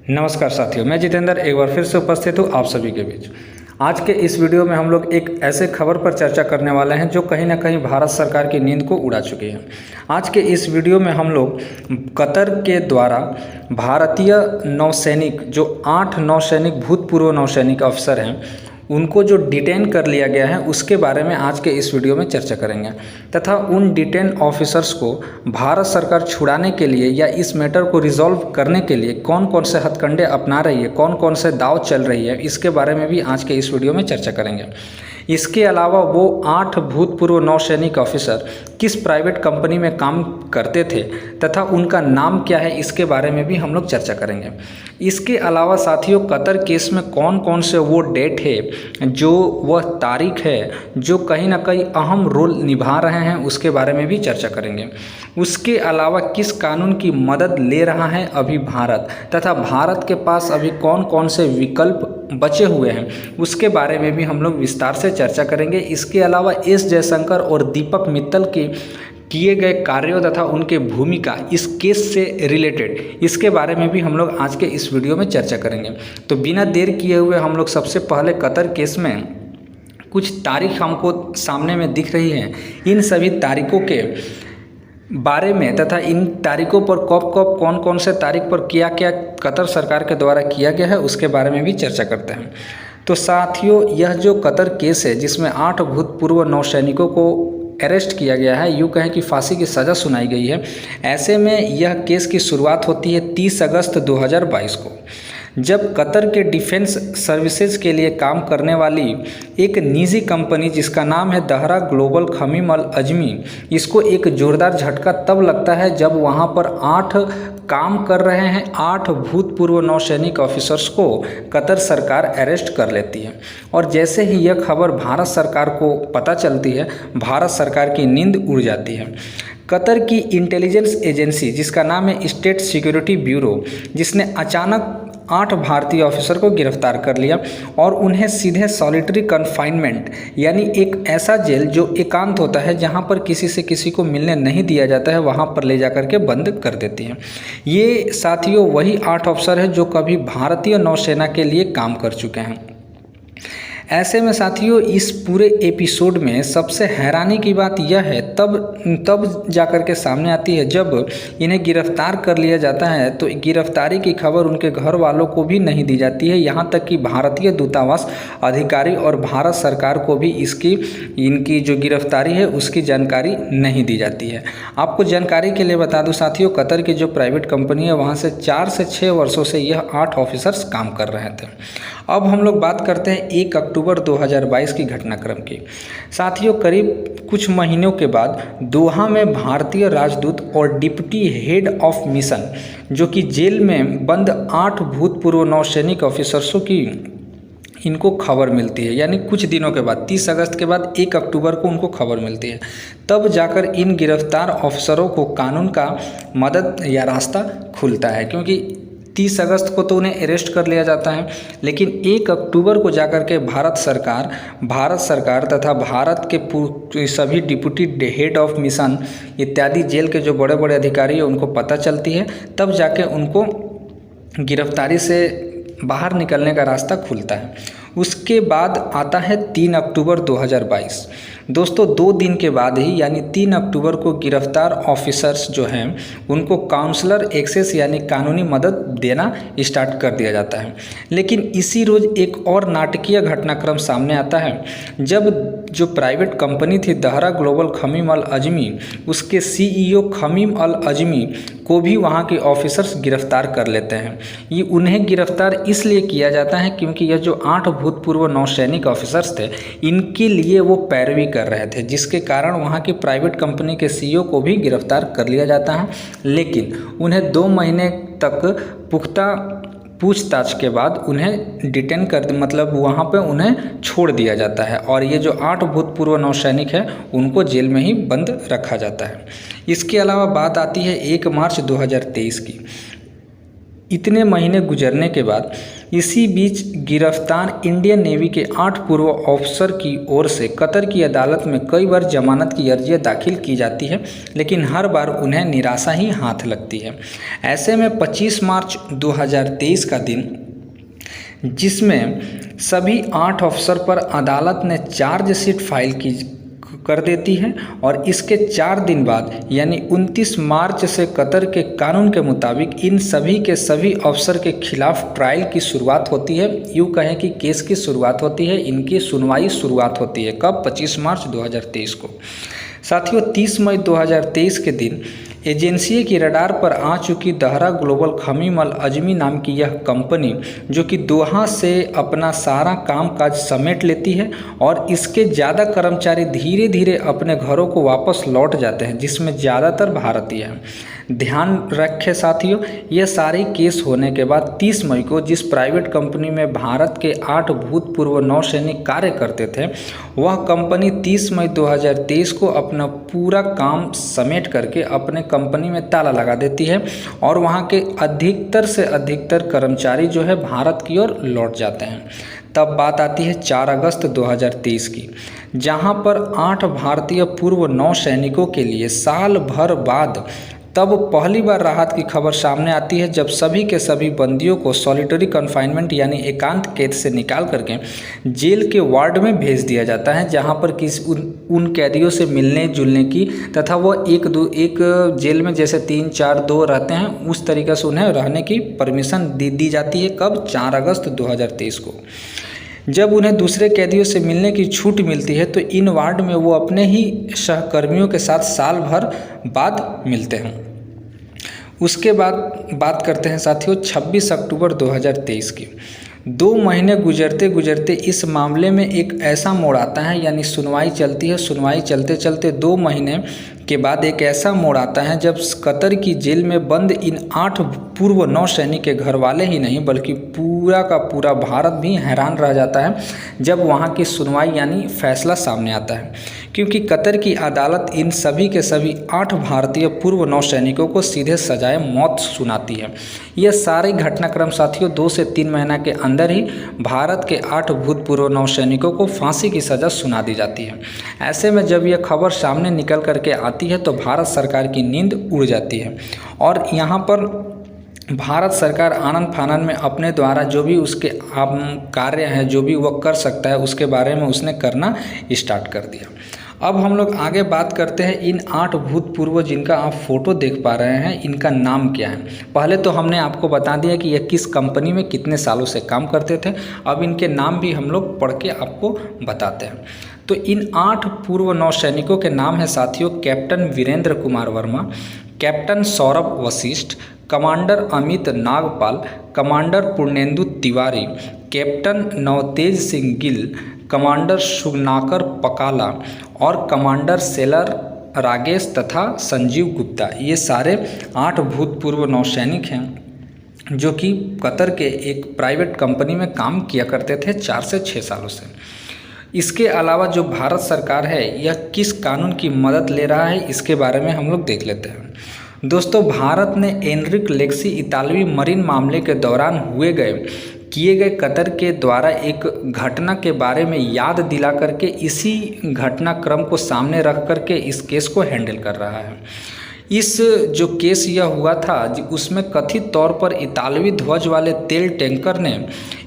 नमस्कार साथियों, मैं जितेंद्र एक बार फिर से उपस्थित हूँ आप सभी के बीच। आज के इस वीडियो में हम लोग एक ऐसे खबर पर चर्चा करने वाले हैं जो कहीं ना कहीं भारत सरकार की नींद को उड़ा चुकी है। आज के इस वीडियो में हम लोग कतर के द्वारा भारतीय नौसैनिक जो 8 नौसैनिक भूतपूर्व नौसैनिक अफसर हैं उनको जो डिटेन कर लिया गया है उसके बारे में आज के इस वीडियो में चर्चा करेंगे तथा उन डिटेन ऑफिसर्स को भारत सरकार छुड़ाने के लिए या इस मैटर को रिजॉल्व करने के लिए कौन कौन से हथकंडे अपना रही है, कौन कौन से दाव चल रही है, इसके बारे में भी आज के इस वीडियो में चर्चा करेंगे। इसके अलावा वो 8 भूतपूर्व नौसैनिक ऑफिसर किस प्राइवेट कंपनी में काम करते थे तथा उनका नाम क्या है, इसके बारे में भी हम लोग चर्चा करेंगे। इसके अलावा साथियों, कतर केस में कौन कौन से वो डेट है, जो वह तारीख है जो कहीं ना कहीं अहम रोल निभा रहे हैं, उसके बारे में भी चर्चा करेंगे। उसके अलावा किस कानून की मदद ले रहा है अभी भारत तथा भारत के पास अभी कौन कौन से विकल्प बचे हुए हैं, उसके बारे में भी हम लोग विस्तार से चर्चा करेंगे। इसके अलावा एस जयशंकर और दीपक मित्तल के किए गए कार्यों तथा उनके भूमिका इस केस से रिलेटेड, इसके बारे में भी हम लोग आज के इस वीडियो में चर्चा करेंगे। तो बिना देर किए हुए हम लोग सबसे पहले कतर केस में कुछ तारीख हमको सामने में दिख रही हैं, इन सभी तारीखों के बारे में तथा इन तारीखों पर कब कब कौन कौन से तारीख पर क्या क्या कतर सरकार के द्वारा किया गया है, उसके बारे में भी चर्चा करते हैं। तो साथियों, यह जो कतर केस है जिसमें 8 भूतपूर्व नौसैनिकों को अरेस्ट किया गया है, यूँ कहें कि फांसी की सज़ा सुनाई गई है, ऐसे में यह केस की शुरुआत होती है 30 अगस्त 2022 को, जब कतर के डिफेंस सर्विसेज के लिए काम करने वाली एक निजी कंपनी जिसका नाम है दहरा ग्लोबल खमीम अल अजमी, इसको एक जोरदार झटका तब लगता है जब वहां पर 8 काम कर रहे हैं 8 भूतपूर्व नौसैनिक ऑफिसर्स को कतर सरकार अरेस्ट कर लेती है। और जैसे ही यह खबर भारत सरकार को पता चलती है, भारत सरकार की नींद उड़ जाती है। कतर की इंटेलिजेंस एजेंसी जिसका नाम है स्टेट सिक्योरिटी ब्यूरो, जिसने अचानक 8 भारतीय ऑफिसर को गिरफ्तार कर लिया और उन्हें सीधे सॉलिटरी कन्फाइनमेंट यानी एक ऐसा जेल जो एकांत होता है, जहां पर किसी से किसी को मिलने नहीं दिया जाता है, वहां पर ले जाकर के बंद कर देती हैं। ये साथियों वही 8 अफसर हैं जो कभी भारतीय नौसेना के लिए काम कर चुके हैं। ऐसे में साथियों, इस पूरे एपिसोड में सबसे हैरानी की बात यह है तब जाकर के सामने आती है जब इन्हें गिरफ्तार कर लिया जाता है, तो गिरफ्तारी की खबर उनके घर वालों को भी नहीं दी जाती है, यहाँ तक कि भारतीय दूतावास अधिकारी और भारत सरकार को भी इनकी जो गिरफ्तारी है उसकी जानकारी नहीं दी जाती है। आपको जानकारी के लिए बता दूं साथियों, कतर की जो प्राइवेट कंपनी है वहाँ से 4 से 6 वर्षों से यह 8 ऑफिसर्स काम कर रहे थे। अब हम लोग बात करते हैं 1 अक्टूबर 2022 की घटनाक्रम की। साथियों, करीब कुछ महीनों के बाद दोहा में भारतीय राजदूत और डिप्टी हेड ऑफ मिशन, जो कि जेल में बंद 8 भूतपूर्व नौसैनिक ऑफिसर्सों की इनको खबर मिलती है, यानी कुछ दिनों के बाद 30 अगस्त के बाद 1 अक्टूबर को उनको खबर मिलती है। तब जाकर इन गिरफ्तार ऑफिसरों को कानून का मदद या रास्ता खुलता है, क्योंकि 30 अगस्त को तो उन्हें अरेस्ट कर लिया जाता है, लेकिन 1 अक्टूबर को जाकर के भारत सरकार तथा भारत के सभी डिप्टी हेड ऑफ मिशन इत्यादि जेल के जो बड़े बड़े अधिकारी हैं उनको पता चलती है, तब जाके उनको गिरफ्तारी से बाहर निकलने का रास्ता खुलता है। उसके बाद आता है 3 अक्टूबर 2022। दोस्तों, 2 दिन के बाद ही यानी 3 अक्टूबर को गिरफ्तार ऑफिसर्स जो हैं उनको काउंसलर एक्सेस यानी कानूनी मदद देना स्टार्ट कर दिया जाता है। लेकिन इसी रोज़ एक और नाटकीय घटनाक्रम सामने आता है, जब जो प्राइवेट कंपनी थी दहरा ग्लोबल खमीम अल अजमी, उसके CEO खमीम अल अजमी को भी वहाँ के ऑफिसर्स गिरफ्तार कर लेते हैं। ये उन्हें गिरफ्तार इसलिए किया जाता है क्योंकि यह जो 8 भूतपूर्व नौसैनिक ऑफिसर्स थे इनके लिए वो पैरवी कर रहे थे, जिसके कारण वहाँ की प्राइवेट कंपनी के CEO को भी गिरफ्तार कर लिया जाता है। लेकिन उन्हें 2 महीने तक पुख्ता पूछताछ के बाद उन्हें डिटेन कर मतलब वहाँ पे उन्हें छोड़ दिया जाता है और ये जो 8 भूतपूर्व नौसैनिक हैं उनको जेल में ही बंद रखा जाता है। इसके अलावा बात आती है 1 मार्च 2023 की। इतने महीने गुजरने के बाद इसी बीच गिरफ्तार इंडियन नेवी के 8 पूर्व ऑफिसर की ओर से कतर की अदालत में कई बार जमानत की अर्जियां दाखिल की जाती है, लेकिन हर बार उन्हें निराशा ही हाथ लगती है। ऐसे में 25 मार्च 2023 का दिन, जिसमें सभी 8 अफसर पर अदालत ने चार्जशीट फाइल कर देती है और इसके 4 दिन बाद यानी 29 मार्च से कतर के कानून के मुताबिक इन सभी के सभी अफसर के खिलाफ ट्रायल की शुरुआत होती है। यूँ कहें कि केस की शुरुआत होती है, इनकी सुनवाई शुरुआत होती है। कब? 25 मार्च 2023 को। साथियों, 30 मई 2023 के दिन एजेंसी की रडार पर आ चुकी दहरा ग्लोबल खमीम अल अजमी नाम की यह कंपनी, जो कि दोहा से अपना सारा कामकाज समेट लेती है और इसके ज़्यादा कर्मचारी धीरे धीरे अपने घरों को वापस लौट जाते हैं, जिसमें ज़्यादातर भारतीय हैं। ध्यान रखें साथियों, यह सारे केस होने के बाद 30 मई को जिस प्राइवेट कंपनी में भारत के 8 भूतपूर्व नौसैनिक कार्य करते थे, वह कंपनी 30 मई 2023 को अपना पूरा काम समेट करके अपने कंपनी में ताला लगा देती है और वहां के अधिकतर से अधिकतर कर्मचारी जो है भारत की ओर लौट जाते हैं। तब बात आती है 4 अगस्त 2023 की, जहां पर 8 भारतीय पूर्व नौसैनिकों के लिए साल भर बाद तब पहली बार राहत की खबर सामने आती है, जब सभी के सभी बंदियों को सॉलिटरी कन्फाइनमेंट यानी एकांत कैद से निकाल करके जेल के वार्ड में भेज दिया जाता है, जहां पर उन कैदियों से मिलने जुलने की तथा वो एक जेल में जैसे 3, 4, 2 रहते हैं, उस तरीके से उन्हें रहने की परमिशन दी जाती है। कब? 4 अगस्त 2023 को। जब उन्हें दूसरे कैदियों से मिलने की छूट मिलती है तो इन वार्ड में वो अपने ही सहकर्मियों के साथ साल भर बाद मिलते हैं। उसके बाद बात करते हैं साथियों 26 अक्टूबर 2023 की। 2 महीने गुजरते गुजरते इस मामले में एक ऐसा मोड़ आता है, यानी सुनवाई चलती है। सुनवाई चलते चलते 2 महीने के बाद एक ऐसा मोड़ आता है जब कतर की जेल में बंद इन 8 पूर्व नौसैनिक के घर वाले ही नहीं बल्कि पूरा का पूरा भारत भी हैरान रह जाता है जब वहां की सुनवाई यानी फैसला सामने आता है, क्योंकि कतर की अदालत इन सभी के सभी 8 भारतीय पूर्व नौसैनिकों को सीधे सजाए मौत सुनाती है। यह सारे घटनाक्रम साथियों 2 से 3 महीना के अंदर ही भारत के 8 भूतपूर्व नौसैनिकों को फांसी की सज़ा सुना दी जाती है। ऐसे में जब यह खबर सामने निकल करके आती है तो भारत सरकार की नींद उड़ जाती है और यहाँ पर भारत सरकार आनंद फानन में अपने द्वारा जो भी उसके कार्य हैं, जो भी वह कर सकता है, उसके बारे में उसने करना स्टार्ट कर दिया। अब हम लोग आगे बात करते हैं इन 8 भूतपूर्व जिनका आप फोटो देख पा रहे हैं, इनका नाम क्या है। पहले तो हमने आपको बता दिया कि यह किस कंपनी में कितने सालों से काम करते थे। अब इनके नाम भी हम लोग पढ़ के आपको बताते हैं। तो इन 8 पूर्व नौसैनिकों के नाम है साथियों captain Virendra Kumar Verma, captain Saurabh Vashisht, commander Amit Nagpal, commander Purnendu Tiwari, captain Navtej Singh Gill, commander Suganakar Pakala और कमांडर सेलर रागेश तथा संजीव गुप्ता। ये सारे 8 भूतपूर्व नौसैनिक हैं जो कि कतर के एक प्राइवेट कंपनी में काम किया करते थे 4 से 6 सालों से। इसके अलावा जो भारत सरकार है यह किस कानून की मदद ले रहा है, इसके बारे में हम लोग देख लेते हैं। दोस्तों, भारत ने एनरिक लेक्सी इतालवी मरीन मामले के दौरान किए गए कतर के द्वारा एक घटना के बारे में याद दिला करके इसी घटनाक्रम को सामने रख करके इस केस को हैंडल कर रहा है। इस जो केस यह हुआ था उसमें कथित तौर पर इतालवी ध्वज वाले तेल टैंकर ने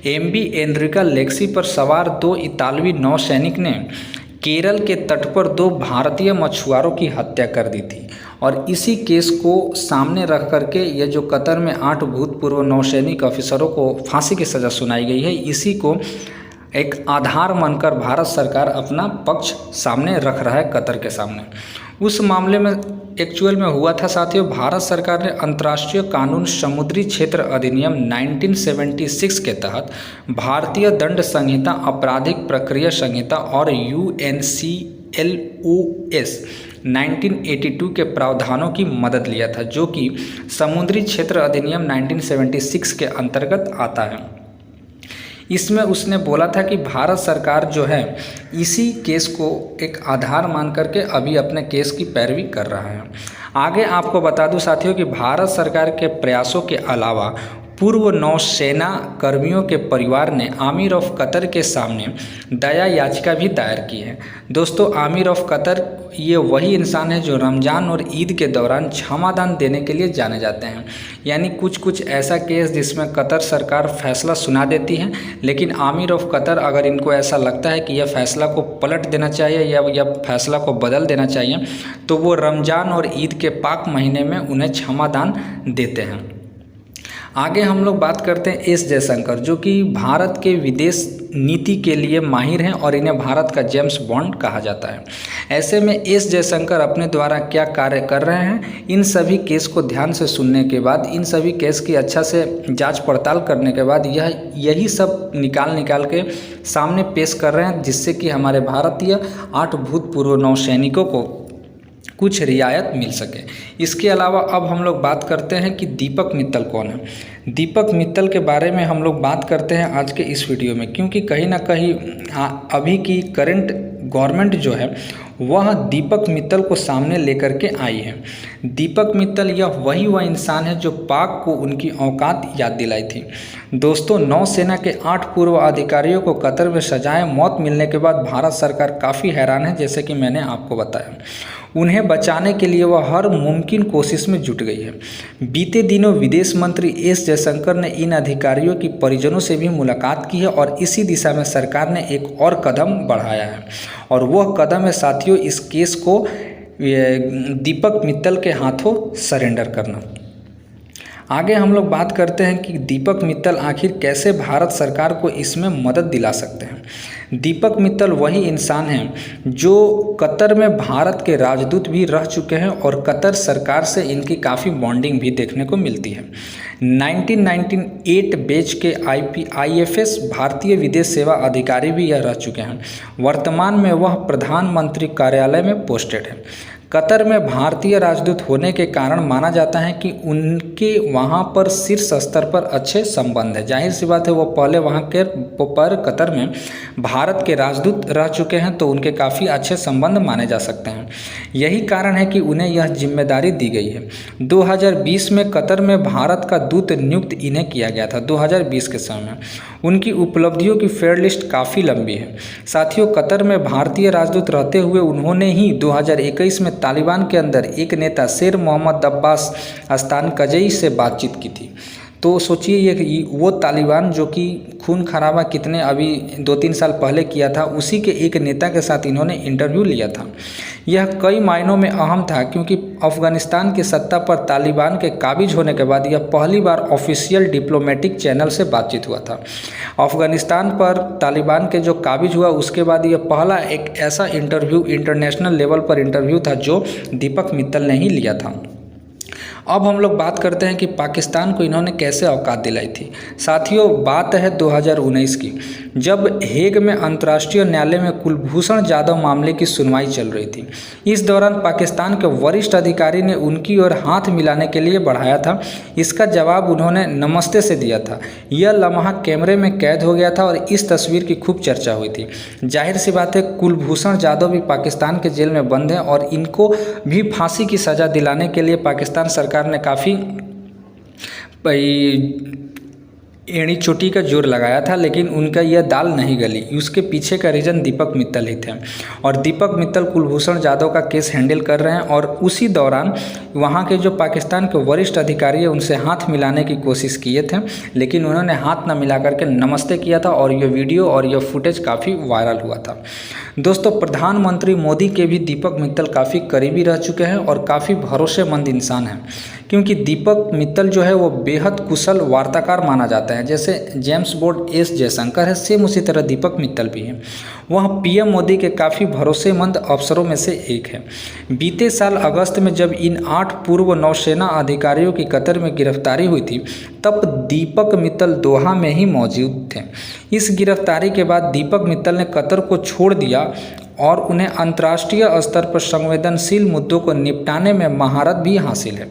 एमवी एनरिका लेक्सी पर सवार 2 इतालवी नौसैनिक ने केरल के तट पर 2 भारतीय मछुआरों की हत्या कर दी थी और इसी केस को सामने रख करके ये जो कतर में 8 भूतपूर्व नौसैनिक ऑफिसरों को फांसी की सज़ा सुनाई गई है, इसी को एक आधार मानकर भारत सरकार अपना पक्ष सामने रख रहा है कतर के सामने। उस मामले में एक्चुअल में हुआ था साथियों, भारत सरकार ने अंतर्राष्ट्रीय कानून समुद्री क्षेत्र अधिनियम 1976 के तहत भारतीय दंड संहिता, आपराधिक प्रक्रिया संहिता और UNCLOS 1982 के प्रावधानों की मदद लिया था, जो कि समुद्री क्षेत्र अधिनियम 1976 के अंतर्गत आता है। इसमें उसने बोला था कि भारत सरकार जो है इसी केस को एक आधार मान करके अभी अपने केस की पैरवी कर रहा है। आगे आपको बता दूं साथियों कि भारत सरकार के प्रयासों के अलावा पूर्व नौसेना कर्मियों के परिवार ने आमिर ऑफ कतर के सामने दया याचिका भी दायर की है। दोस्तों, आमिर ऑफ कतर ये वही इंसान है जो रमज़ान और ईद के दौरान क्षमादान देने के लिए जाने जाते हैं। यानी कुछ ऐसा केस जिसमें कतर सरकार फैसला सुना देती है, लेकिन आमिर ऑफ कतर अगर इनको ऐसा लगता है कि यह फैसला को पलट देना चाहिए या फैसला को बदल देना चाहिए, तो वो रमज़ान और ईद के पाक महीने में उन्हें क्षमादान देते हैं। आगे हम लोग बात करते हैं एस जयशंकर, जो कि भारत के विदेश नीति के लिए माहिर हैं और इन्हें भारत का जेम्स बॉन्ड कहा जाता है। ऐसे में एस जयशंकर अपने द्वारा क्या कार्य कर रहे हैं, इन सभी केस को ध्यान से सुनने के बाद, इन सभी केस की अच्छा से जांच पड़ताल करने के बाद यही सब निकाल के सामने पेश कर रहे हैं, जिससे कि हमारे भारतीय 8 भूतपूर्व नौसैनिकों को कुछ रियायत मिल सके। इसके अलावा अब हम लोग बात करते हैं कि दीपक मित्तल कौन है। दीपक मित्तल के बारे में हम लोग बात करते हैं आज के इस वीडियो में, क्योंकि कहीं ना कहीं अभी की करंट गवर्नमेंट जो है वह दीपक मित्तल को सामने लेकर के आई है। दीपक मित्तल वह इंसान है जो पाक को उनकी औकात याद दिलाई थी। दोस्तों, नौसेना के 8 पूर्व अधिकारियों को कतर में सजाए मौत मिलने के बाद भारत सरकार काफ़ी हैरान है, जैसे कि मैंने आपको बताया। उन्हें बचाने के लिए वह हर मुमकिन कोशिश में जुट गई है। बीते दिनों विदेश मंत्री एस जयशंकर ने इन अधिकारियों की परिजनों से भी मुलाकात की है और इसी दिशा में सरकार ने एक और कदम बढ़ाया है, और वह कदम है साथियों इस केस को दीपक मित्तल के हाथों सरेंडर करना। आगे हम लोग बात करते हैं कि दीपक मित्तल आखिर कैसे भारत सरकार को इसमें मदद दिला सकते हैं। दीपक मित्तल वही इंसान हैं जो कतर में भारत के राजदूत भी रह चुके हैं और कतर सरकार से इनकी काफ़ी बॉन्डिंग भी देखने को मिलती है। 1998 बैच के IFS भारतीय विदेश सेवा अधिकारी भी यह रह चुके हैं। वर्तमान में वह प्रधानमंत्री कार्यालय में पोस्टेड है। कतर में भारतीय राजदूत होने के कारण माना जाता है कि उनके वहाँ पर शीर्ष स्तर पर अच्छे संबंध है। जाहिर सी बात है, वो पहले वहाँ के पर कतर में भारत के राजदूत रह चुके हैं, तो उनके काफ़ी अच्छे संबंध माने जा सकते हैं। यही कारण है कि उन्हें यह जिम्मेदारी दी गई है। 2020 में कतर में भारत का दूत नियुक्त इन्हें किया गया था। 2020 के समय में उनकी उपलब्धियों की फेयर लिस्ट काफ़ी लंबी है। साथियों, कतर में भारतीय राजदूत रहते हुए उन्होंने ही 2021 में तालिबान के अंदर एक नेता शेर मोहम्मद अब्बास अस्तानकजई से बातचीत की थी। तो सोचिए ये वो तालिबान जो कि खून खराबा कितने अभी 2-3 साल पहले किया था, उसी के एक नेता के साथ इन्होंने इंटरव्यू लिया था। यह कई मायनों में अहम था, क्योंकि अफगानिस्तान की सत्ता पर तालिबान के काबिज होने के बाद यह पहली बार ऑफिशियल डिप्लोमेटिक चैनल से बातचीत हुआ था। अफगानिस्तान पर तालिबान के जो काबिज हुआ उसके बाद यह पहला एक ऐसा इंटरव्यू इंटरनेशनल लेवल पर इंटरव्यू था जो दीपक मित्तल ने ही लिया था। अब हम लोग बात करते हैं कि पाकिस्तान को इन्होंने कैसे औकात दिलाई थी। साथियों, बात है 2019 की, जब हेग में अंतर्राष्ट्रीय न्यायालय में कुलभूषण जाधव मामले की सुनवाई चल रही थी। इस दौरान पाकिस्तान के वरिष्ठ अधिकारी ने उनकी ओर हाथ मिलाने के लिए बढ़ाया था। इसका जवाब उन्होंने नमस्ते से दिया था। यह लम्हा कैमरे में कैद हो गया था और इस तस्वीर की खूब चर्चा हुई थी। जाहिर सी बात है, कुलभूषण जाधव भी पाकिस्तान के जेल में बंद हैं और इनको भी फांसी की सज़ा दिलाने के लिए पाकिस्तान सरकार ने काफ़ी एड़ी चोटी का जोर लगाया था, लेकिन उनका यह दाल नहीं गली। उसके पीछे का रीज़न दीपक मित्तल ही थे, और दीपक मित्तल कुलभूषण जाधव का केस हैंडल कर रहे हैं। और उसी दौरान वहाँ के जो पाकिस्तान के वरिष्ठ अधिकारी है उनसे हाथ मिलाने की कोशिश किए थे, लेकिन उन्होंने हाथ न मिला करके नमस्ते किया था, और यह वीडियो और यह फुटेज काफ़ी वायरल हुआ था। दोस्तों, प्रधानमंत्री मोदी के भी दीपक मित्तल काफ़ी करीबी रह चुके हैं और काफ़ी भरोसेमंद इंसान हैं, क्योंकि दीपक मित्तल जो है वो बेहद कुशल वार्ताकार माना जाता है। जैसे जेम्स बॉन्ड एस जयशंकर है, सेम उसी तरह दीपक मित्तल भी हैं। वह पीएम मोदी के काफ़ी भरोसेमंद अफसरों में से एक है। बीते साल अगस्त में जब इन 8 पूर्व नौसेना अधिकारियों की कतर में गिरफ्तारी हुई थी, तब दीपक मित्तल दोहा में ही मौजूद थे। इस गिरफ्तारी के बाद दीपक मित्तल ने कतर को छोड़ दिया और उन्हें अंतर्राष्ट्रीय स्तर पर संवेदनशील मुद्दों को निपटाने में महारत भी हासिल है।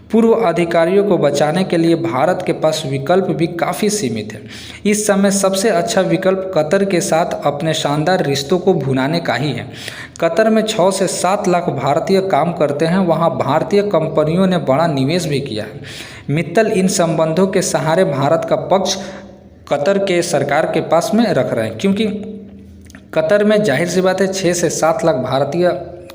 पूर्व अधिकारियों को बचाने के लिए भारत के पास विकल्प भी काफ़ी सीमित है। इस समय सबसे अच्छा विकल्प कतर के साथ अपने शानदार रिश्तों को भुनाने का ही है। कतर में 6 से 7 लाख भारतीय काम करते हैं, वहाँ भारतीय कंपनियों ने बड़ा निवेश भी किया है। मित्तल इन संबंधों के सहारे भारत का पक्ष कतर के सरकार के पास में रख रहे हैं, क्योंकि कतर में जाहिर सी बात है 6 से 7 लाख भारतीय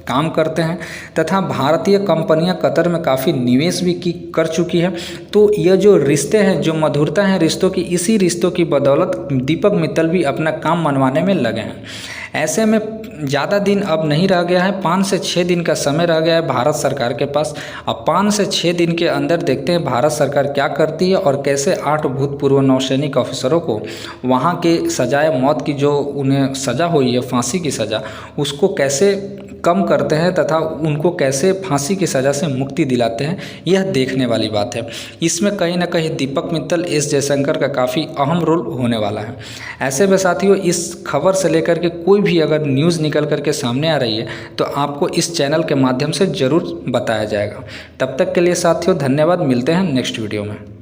काम करते हैं तथा भारतीय कंपनियां कतर में काफ़ी निवेश भी कर चुकी है। तो ये जो रिश्ते हैं, जो मधुरता है रिश्तों की, इसी रिश्तों की बदौलत दीपक मित्तल भी अपना काम मनवाने में लगे हैं। ऐसे में ज़्यादा दिन अब नहीं रह गया है, 5 से 6 दिन का समय रह गया है भारत सरकार के पास। अब 5 से 6 दिन के अंदर देखते हैं भारत सरकार क्या करती है और कैसे 8 भूतपूर्व नौसैनिक ऑफिसरों को वहाँ के सजाए मौत की जो उन्हें सज़ा हुई है, फांसी की सज़ा, उसको कैसे कम करते हैं तथा उनको कैसे फांसी की सज़ा से मुक्ति दिलाते हैं, यह देखने वाली बात है। इसमें कहीं ना कहीं दीपक मित्तल, एस जयशंकर का काफ़ी अहम रोल होने वाला है। ऐसे में साथियों, इस खबर से लेकर के कोई भी अगर न्यूज़ निकल करके सामने आ रही है तो आपको इस चैनल के माध्यम से ज़रूर बताया जाएगा। तब तक के लिए साथियों धन्यवाद, मिलते हैं नेक्स्ट वीडियो में।